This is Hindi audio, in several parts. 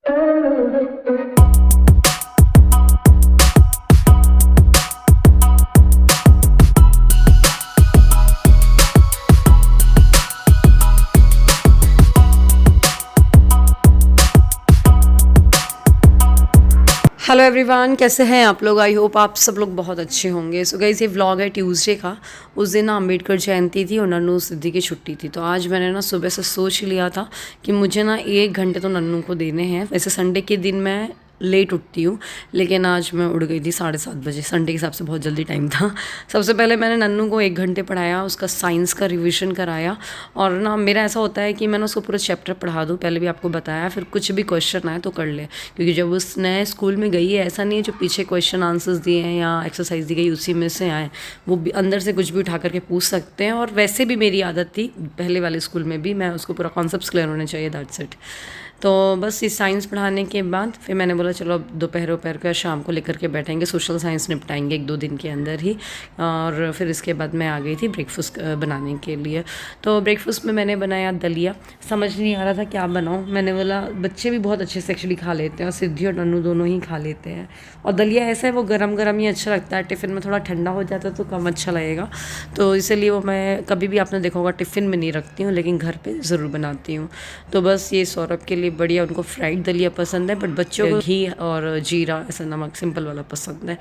हेलो एवरीवन, कैसे हैं आप लोग। आई होप आप सब लोग बहुत अच्छे होंगे। सो गाइस, ये व्लॉग है ट्यूसडे का। उस दिन ना अम्बेडकर जयंती थी और नन्नू सिद्धि की छुट्टी थी। तो आज मैंने ना सुबह से सोच लिया था कि मुझे ना 1 घंटे तो नन्नू को देने हैं। वैसे संडे के दिन मैं लेट उठती हूँ, लेकिन आज मैं उठ गई थी 7:30 बजे। संडे के हिसाब से बहुत जल्दी टाइम था। सबसे पहले मैंने नन्नू को 1 घंटे पढ़ाया, उसका साइंस का रिवीजन कराया। और ना मेरा ऐसा होता है कि मैंने उसको पूरा चैप्टर पढ़ा दूँ, पहले भी आपको बताया, फिर कुछ भी क्वेश्चन आए तो कर ले। क्योंकि जब उस नए स्कूल में गई है, ऐसा नहीं है जो पीछे क्वेश्चन आंसर्स दिए हैं या एक्सरसाइज दी गई उसी में से आए, वो भी अंदर से कुछ भी उठा करके पूछ सकते हैं। और वैसे भी मेरी आदत थी पहले वाले स्कूल में भी, मैं उसको पूरा कॉन्सेप्ट्स क्लियर होने चाहिए, दैट्स इट। तो बस इस साइंस पढ़ाने के बाद फिर मैंने बोला चलो अब दोपहर का शाम को लेकर के बैठेंगे, सोशल साइंस निपटाएंगे 1-2 दिन के अंदर ही। और फिर इसके बाद मैं आ गई थी ब्रेकफास्ट बनाने के लिए। तो ब्रेकफास्ट में मैंने बनाया दलिया। समझ नहीं आ रहा था क्या बनाऊँ। मैंने बोला बच्चे भी बहुत अच्छे से एक्चुअली खा लेते हैं और सिद्धि और नन्नू दोनों ही खा लेते हैं। और दलिया ऐसा है वो गरम गरम ही अच्छा लगता है, टिफ़िन में थोड़ा ठंडा हो जाता है तो कम अच्छा लगेगा। तो इसीलिए वो मैं कभी भी आपने देखा होगा टिफ़िन में नहीं रखती हूँ, लेकिन घर पे ज़रूर बनाती हूँ। तो बस ये सौरभ के लिए बढ़िया, उनको फ्राइड दलिया पसंद है, बट बच्चों को घी और जीरा ऐसा नमक सिंपल वाला पसंद है।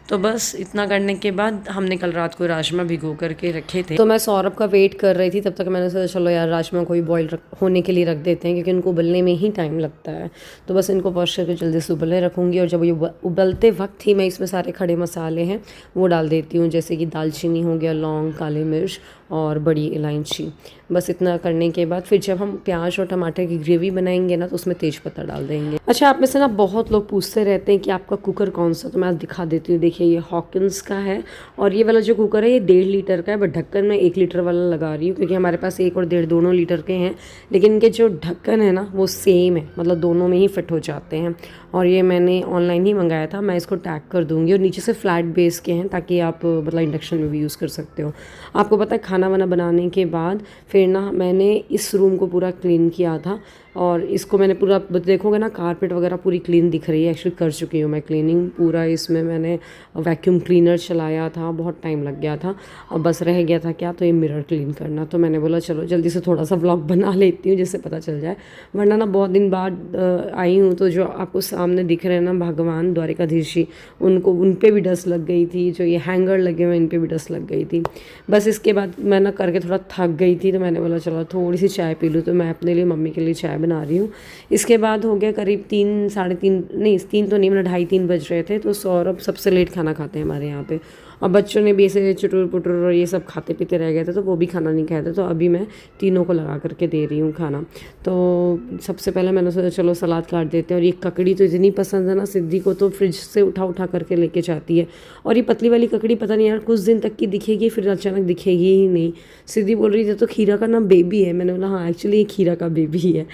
तो बस इतना करने के बाद हमने कल रात को राजमा भिगो करके रखे थे। तो मैं सौरभ का वेट कर रही थी, तब तक मैंने सोचा चलो यार राजमा को भी बॉईल होने के लिए रख देते हैं, क्योंकि उनको उबलने में ही टाइम लगता है। तो बस इनको वॉश करके जल्दी से उबलने रखूँगी। और जब ये उबलते वक्त ही मैं इसमें सारे खड़े मसाले हैं वो डाल देती हूँ, जैसे कि दालचीनी हो गया, लौंग, काली मिर्च और बड़ी इलायची। बस इतना करने के बाद फिर जब हम प्याज और टमाटर की ग्रेवी बनाएंगे ना, तो उसमें तेज़पत्ता डाल देंगे। अच्छा, आप में से ना बहुत लोग पूछते रहते हैं कि आपका कुकर कौन सा, तो मैं आज दिखा देती हूँ। देखिए, ये हॉकिंस का है और ये वाला जो कुकर है ये 1.5 लीटर का है, बट ढक्कन मैं 1 लीटर वाला लगा रही हूँ, क्योंकि हमारे पास 1 और 1.5 दोनों लीटर के हैं। लेकिन इनके जो ढक्कन है ना वो सेम है, मतलब दोनों में ही फिट हो जाते हैं। और ये मैंने ऑनलाइन ही मंगाया था, मैं इसको टैग कर दूँगी। और नीचे से फ्लैट बेस के हैं, ताकि आप मतलब इंडक्शन में भी यूज़ कर सकते हो। आपको पता है, खाना वाना बनाने के बाद फिर ना मैंने इस रूम को पूरा क्लीन किया था। और इसको मैंने पूरा, देखोगे ना कारपेट वगैरह पूरी क्लीन दिख रही है। एक्चुअली कर चुकी हूँ मैं क्लीनिंग पूरा। इसमें मैंने वैक्यूम क्लीनर चलाया था, बहुत टाइम लग गया था। और बस रह गया था क्या, तो ये मिरर क्लीन करना। तो मैंने बोला चलो जल्दी से थोड़ा सा व्लॉग बना लेती हूँ, जिससे पता चल जाए। वरना ना बहुत दिन बाद आई हूँ, तो जो आपको सामने दिख रहे हैं ना भगवान द्वारिकाधीश जी, उन पर भी डस्ट लग गई थी। जो ये हैंगर लगे हुए इन पर भी डस्ट लग गई थी। बस इसके बाद मैं ना करके थोड़ा थक गई थी, तो मैंने बोला चलो थोड़ी सी चाय पी लूँ। तो मैं अपने लिए, मम्मी के लिए चाय बना रही हूँ। इसके बाद हो गया करीब 3, साढ़े 3, नहीं 3 तो नहीं, मतलब 2:30-3 बज रहे थे। तो सौरभ सबसे लेट खाना खाते हैं हमारे यहाँ पे। और बच्चों ने भी ऐसे चुटुर पुटुर और ये सब खाते पीते रह गए थे, तो वो भी खाना नहीं खाए थे। तो अभी मैं तीनों को लगा करके दे रही हूँ खाना। तो सबसे पहले मैंने सोचा चलो सलाद काट देते हैं। और ये ककड़ी तो इतनी पसंद है ना सिद्धि को, तो फ्रिज से उठा करके लेके जाती है। और ये पतली वाली ककड़ी पता नहीं यार कुछ दिन तक की दिखेगी, फिर अचानक दिखेगी ही नहीं। सिद्धि बोल रही थी तो खीरा का ना बेबी है। मैंने बोला हाँ एक्चुअली ये खीरा का बेबी है।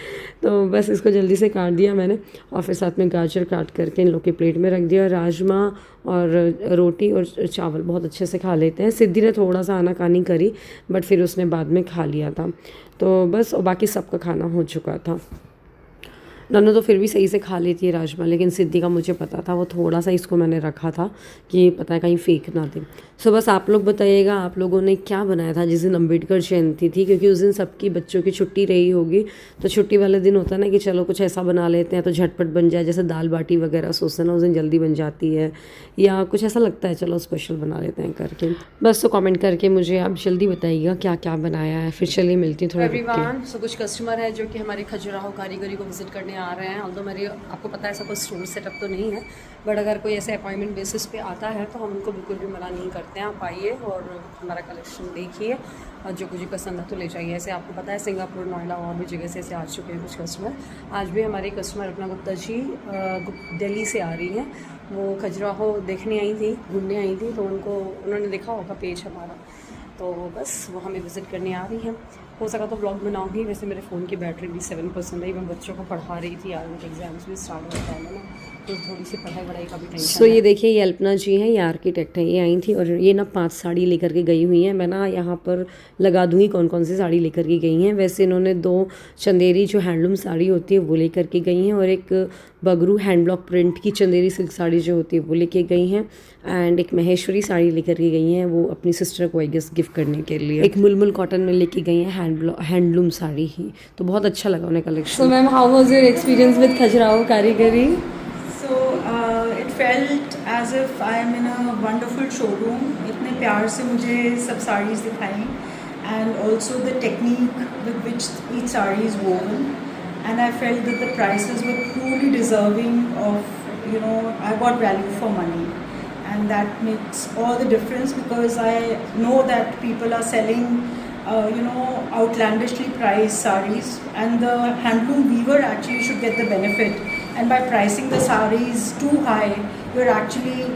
तो बस इसको जल्दी से काट दिया मैंने, और फिर साथ में गाजर काट करके इन लोग के प्लेट में रख दिया। राजमा और रोटी और चावल बहुत अच्छे से खा लेते हैं। सिद्धि ने थोड़ा सा आनाकानी करी, बट फिर उसने बाद में खा लिया था। तो बस, और बाकी सबका खाना हो चुका था। नन्नू तो फिर भी सही से खा लेती है राजमा, लेकिन सिद्धि का मुझे पता था, वो थोड़ा सा इसको मैंने रखा था कि पता है कहीं फेंक ना दे। सो बस आप लोग बताइएगा आप लोगों ने क्या बनाया था जिस दिन अम्बेडकर जयंती थी, क्योंकि उस दिन सबकी बच्चों की छुट्टी रही होगी। तो छुट्टी वाले दिन होता है ना कि चलो कुछ ऐसा बना लेते हैं तो झटपट बन जाए, जैसे दाल बाटी वगैरह सोचते हैं ना उस दिन जल्दी बन जाती है, या कुछ ऐसा लगता है चलो स्पेशल बना लेते हैं करके। बस तो कमेंट करके मुझे आप जल्दी बताइएगा क्या क्या बनाया है। फिर चलिए मिलती हूँ थोड़ा एवरीवन। सो कुछ कस्टमर है जो कि हमारे खजुराहो कारीगरी को विजिट करने आ रहे हैं। ऑल्दो मेरे, आपको पता है ऐसा कोई स्टोर सेटअप तो नहीं है, बट अगर कोई ऐसे अपॉइंटमेंट बेसिस पे आता है तो हम उनको बिल्कुल भी मना नहीं करते हैं। आप आइए और हमारा कलेक्शन देखिए, और जो कुछ पसंद है तो ले जाइए। ऐसे आपको पता है सिंगापुर, नोएडा और भी जगह से ऐसे आ चुके हैं कुछ कस्टमर। आज भी हमारे कस्टमर अपना गुप्ता जी दिल्ली से आ रही हैं। वो खजुराहो देखने आई थी, घूमने आई थी, तो उन्होंने देखा होगा पेज हमारा, तो बस वो हमें विज़िट करने आ रही हैं। हो सका तो व्लॉग बनाऊंगी। वैसे मेरे फ़ोन की बैटरी भी 7% है। मैं बच्चों को पढ़ा रही थी, यार उनके एग्जाम्स भी स्टार्ट होने वाले हैं ना, तो थोड़ी सी पढ़ाई वढ़ाई का भी टेंशन है। ये देखिए ये अल्पना जी हैं, ये आर्किटेक्ट हैं, ये आई थी और ये ना 5 साड़ी लेकर के गई हुई हैं। मैं ना यहाँ पर लगा दूँगी कौन कौन सी साड़ी लेकर के गई हैं। वैसे इन्होंने 2 चंदेरी जो हैंडलूम साड़ी होती है वो लेकर के गई हैं, और एक बगरू हैंड ब्लॉक प्रिंट की चंदेरी सिल्क साड़ी जो होती है वो लेके गई हैं, एंड एक महेश्वरी साड़ी लेकर के गई हैं, वो अपनी सिस्टर को आई गेस गिफ्ट करने के लिए। एक मुलमुल कॉटन में लेके गई हैं हैंडलूम साड़ी ही, तो बहुत अच्छा लगा उन्हें collection. So ma'am, how was your experience with Khajuraho कारीगरी? So it felt as if I am in a wonderful showroom. इतने प्यार से मुझे सब साड़ीज़ दिखाई, and also the technique with which each saree is woven, and I felt that the prices were truly deserving of, you know, I got value for money, and that makes all the difference, because I know that people are selling outlandishly priced sarees, and the handloom weaver actually should get the benefit. And by pricing the sarees too high, you're actually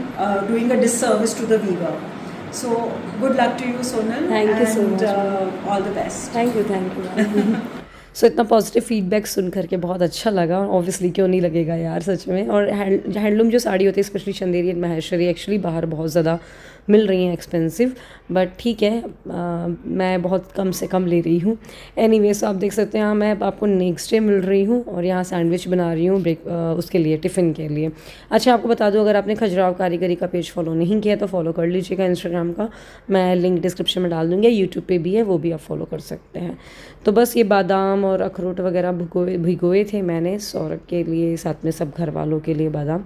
doing a disservice to the weaver. So good luck to you, Sonal. Thank you so much. All the best. Thank you. सो इतना पॉजिटिव फीडबैक सुन करके बहुत अच्छा लगा, और ऑब्वियसली क्यों नहीं लगेगा यार, सच में। और हैंडलूम जो साड़ी होती है, specially Chanderi and Maheshwari, actually बाहर बहुत ज़्यादा मिल रही हैं एक्सपेंसिव, बट ठीक है, मैं बहुत कम से कम ले रही हूँ। एनीवेज, आप देख सकते हैं यहाँ मैं आपको नेक्स्ट डे मिल रही हूँ, और यहाँ सैंडविच बना रही हूँ उसके लिए, टिफ़िन के लिए। अच्छा, आपको बता दूँ, अगर आपने खजुराहो कारीगरी का पेज फॉलो नहीं किया तो फॉलो कर लीजिएगा इंस्टाग्राम का, मैं लिंक डिस्क्रिप्शन में डाल दूँगी, यूट्यूब पे भी है, वो भी आप फॉलो कर सकते हैं। तो बस ये बादाम और अखरोट वगैरह भिगोए थे मैंने सौरभ के लिए, साथ में सब घर वालों के लिए बादाम।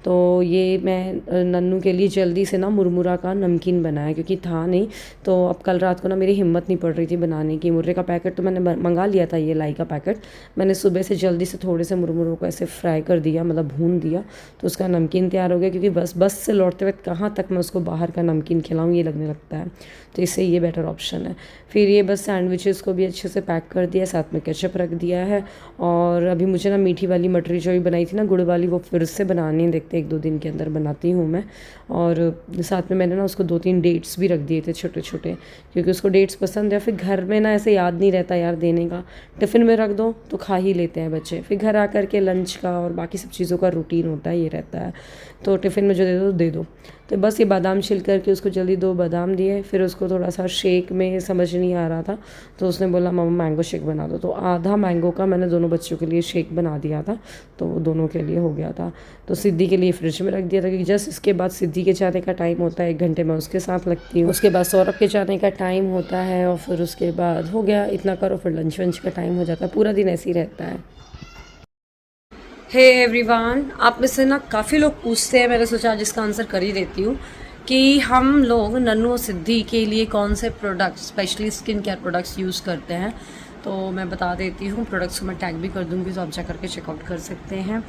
तो ये मैं नन्नू के लिए जल्दी से ना मुरमुरा का नमकीन बनाया, क्योंकि था नहीं, तो अब कल रात को ना मेरी हिम्मत नहीं पड़ रही थी बनाने की। मुर्रे का पैकेट तो मैंने मंगा लिया था, ये लाई का पैकेट मैंने सुबह से जल्दी से थोड़े से मुरमुरों को ऐसे फ्राई कर दिया, मतलब भून दिया, तो उसका नमकीन तैयार हो गया। क्योंकि बस से लौटते वक्त कहाँ तक मैं उसको बाहर का नमकीन खिलाऊँ, ये लगने लगता है, तो इससे ये बेटर ऑप्शन है। फिर ये बस सैंडविचेस को भी अच्छे से पैक कर दिया, साथ में केचप रख दिया है। और अभी मुझे ना मीठी वाली मटरी जो भी बनाई थी ना गुड़ वाली, वो फिर से बनानी है, देखते 1-2 दिन के अंदर बनाती हूँ मैं। और साथ में मैंने ना उसको 2-3 डेट्स भी रख दिए थे छोटे छोटे, क्योंकि उसको डेट्स पसंद है। फिर घर में ना ऐसे याद नहीं रहता यार देने का, टिफ़िन में रख दो तो खा ही लेते हैं बच्चे, फिर घर आकर के लंच का और बाकी सब चीज़ों का रूटीन होता है, ये रहता है, तो टिफ़िन में जो दे दो। तो बस ये बादाम छिल करके उसको जल्दी 2 बादाम दिए, फिर उसको थोड़ा सा शेक में समझ नहीं आ रहा था, तो उसने बोला मम्मा मैंगो शेक बना दो, तो आधा मैंगो का मैंने दोनों बच्चों के लिए शेक बना दिया था, तो वो दोनों के लिए हो गया था। तो सिद्धि के लिए फ्रिज में रख दिया था, क्योंकि जस्ट इसके बाद सिद्धि के जाने का टाइम होता है, 1 घंटे में उसके साथ लगती हूँ, उसके बाद सौरभ के जाने का टाइम होता है, और फिर उसके बाद हो गया इतना करो, फिर लंच वंच का टाइम हो जाता है, पूरा दिन ऐसे ही रहता है। हे एवरीवन, आप में से ना काफ़ी लोग पूछते हैं, मैंने सोचा आज इसका आंसर कर ही देती हूँ, कि हम लोग नन्नू और सिद्धि के लिए कौन से products, specially skin care products use करते हैं। तो मैं बता देती हूँ, प्रोडक्ट्स को मैं टैग भी कर दूँगी, तो आप जा करके चेकआउट कर सकते हैं,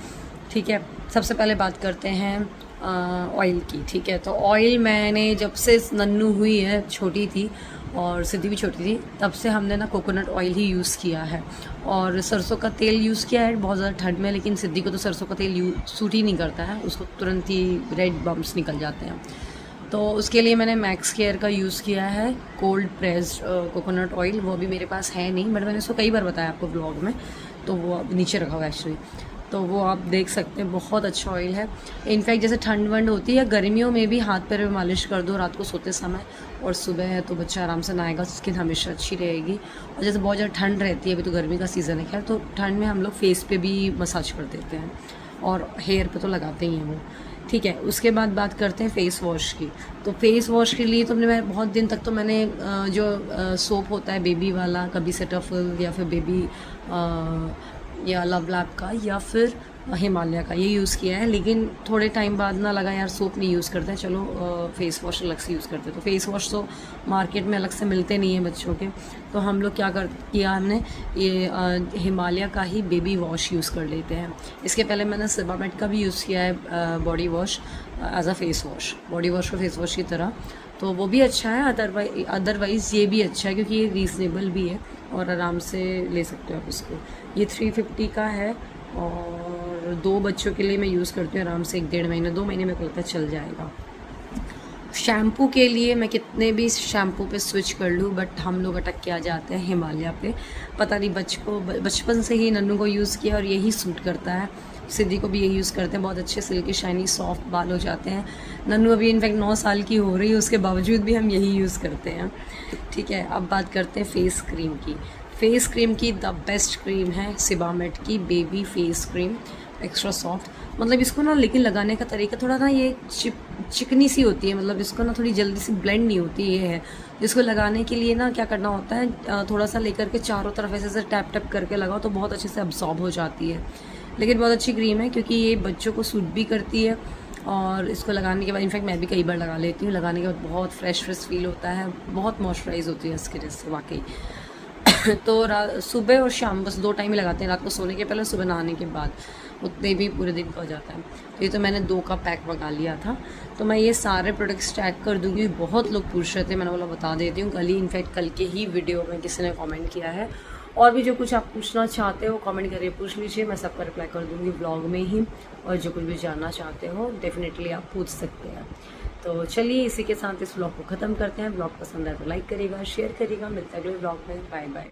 ठीक है। सबसे पहले बात करते हैं ऑयल की, ठीक है। तो ऑयल मैंने जब से नन्नू हुई है, छोटी थी और सिद्धि भी छोटी थी, तब से हमने ना कोकोनट ऑयल ही यूज़ किया है, और सरसों का तेल यूज़ किया है बहुत ज़्यादा ठंड में, लेकिन सिद्धि को तो सरसों का तेल सूट ही नहीं करता है, उसको तुरंत ही रेड बम्प्स निकल जाते हैं। तो उसके लिए मैंने मैक्स केयर का यूज़ किया है कोल्ड प्रेस्ड कोकोनट ऑयल, वो भी मेरे पास है नहीं, बट मैंने उसको कई बार बताया आपको ब्लॉग में, तो वो नीचे रखा हुआ एक्चुअली, तो वो आप देख सकते हैं, बहुत अच्छा ऑयल है। इनफैक्ट जैसे ठंड वंड होती है, गर्मियों में भी हाथ पैर में मालिश कर दो रात को सोते समय, और सुबह है तो बच्चा आराम से नहाएगा, स्किन हमेशा अच्छी रहेगी। और जैसे बहुत ज़्यादा ठंड रहती है, अभी तो गर्मी का सीज़न है खैर, तो ठंड में हम लोग फेस पे भी मसाज कर देते हैं, और हेयर पे तो लगाते ही हैं वो, ठीक है। उसके बाद बात करते हैं फेस वॉश की। तो फेस वॉश के लिए तो मैं बहुत दिन तक तो मैंने जो सोप होता है बेबी वाला, कभी सेटाफिल या फिर बेबी या लव लैब का या फिर हिमालय का, ये यूज़ किया है। लेकिन थोड़े टाइम बाद ना लगा यार सोप नहीं यूज़ करते हैं, चलो फेस वॉश अलग से यूज़ करते हैं। तो फेस वॉश तो मार्केट में अलग से मिलते नहीं हैं बच्चों के, तो हम लोग क्या किया हमने, ये हिमालय का ही बेबी वॉश यूज़ कर लेते हैं। इसके पहले मैंने सेबामेट का भी यूज़ किया है body wash as a face wash, body wash को फेस वॉश की तरह, तो वो भी अच्छा है। अदरवाइज़ ये भी अच्छा है, क्योंकि ये रीज़नेबल भी है और आराम से ले सकते हो आप इसको। ये 350 का है, और 2 बच्चों के लिए मैं यूज़ करती हूँ आराम से 1-1.5 महीने, 2 महीने मेरे को लगता है चल जाएगा। शैम्पू के लिए मैं कितने भी शैम्पू पे स्विच कर लूँ बट हम लोग अटक के आ जाते हैं हिमालय पे। पता नहीं बचपन से ही नन्नू को यूज़ किया और यही सूट करता है। सिद्धि को भी यही यूज़ करते हैं, बहुत अच्छे सिल्की शाइनी सॉफ्ट बाल हो जाते हैं। नन्नू अभी इनफैक्ट 9 साल की हो रही है, उसके बावजूद भी हम यही यूज़ करते हैं। ठीक है, अब बात करते हैं फेस क्रीम की। फेस क्रीम की द बेस्ट क्रीम है सिबामेट की baby face cream, extra soft. मतलब इसको ना लेकिन लगाने का तरीका थोड़ा ना ये चिकनी सी होती है, मतलब इसको ना थोड़ी जल्दी से ब्लेंड नहीं होती, ये है। इसको लगाने के लिए ना क्या करना होता है, थोड़ा सा लेकर के चारों तरफ ऐसे टैप टैप करके लगाओ तो बहुत अच्छे से अब्सॉर्ब हो जाती है। लेकिन बहुत अच्छी क्रीम है क्योंकि ये बच्चों को सूट भी करती है और इसको लगाने के बाद इनफैक्ट मैं भी कई बार लगा लेती हूँ। लगाने के बाद बहुत फ्रेश फील होता है, बहुत मॉइस्चराइज होती है स्किन इससे वाकई। तो सुबह और शाम बस 2 टाइम ही लगाते हैं, रात को सोने के पहले, सुबह नहाने के बाद, उतने भी पूरे दिन का हो जाता है। तो ये तो मैंने 2 का पैक मंगा लिया था। तो मैं ये सारे प्रोडक्ट्स टैग कर दूँगी। बहुत लोग पूछ रहे थे, मैंने बोला बता देती हूँ। कल के ही वीडियो में किसी ने कमेंट किया है। और भी जो कुछ आप पूछना चाहते हो कमेंट करके पूछ लीजिए, मैं सबका रिप्लाई कर दूँगी ब्लॉग में ही। और जो कुछ भी जानना चाहते हो डेफिनेटली आप पूछ सकते हैं। तो चलिए इसी के साथ इस ब्लॉग को ख़त्म करते हैं। ब्लॉग पसंद आए तो लाइक करिएगा, शेयर करिएगा। मिलते हैं अगले ब्लॉग में। Bye bye.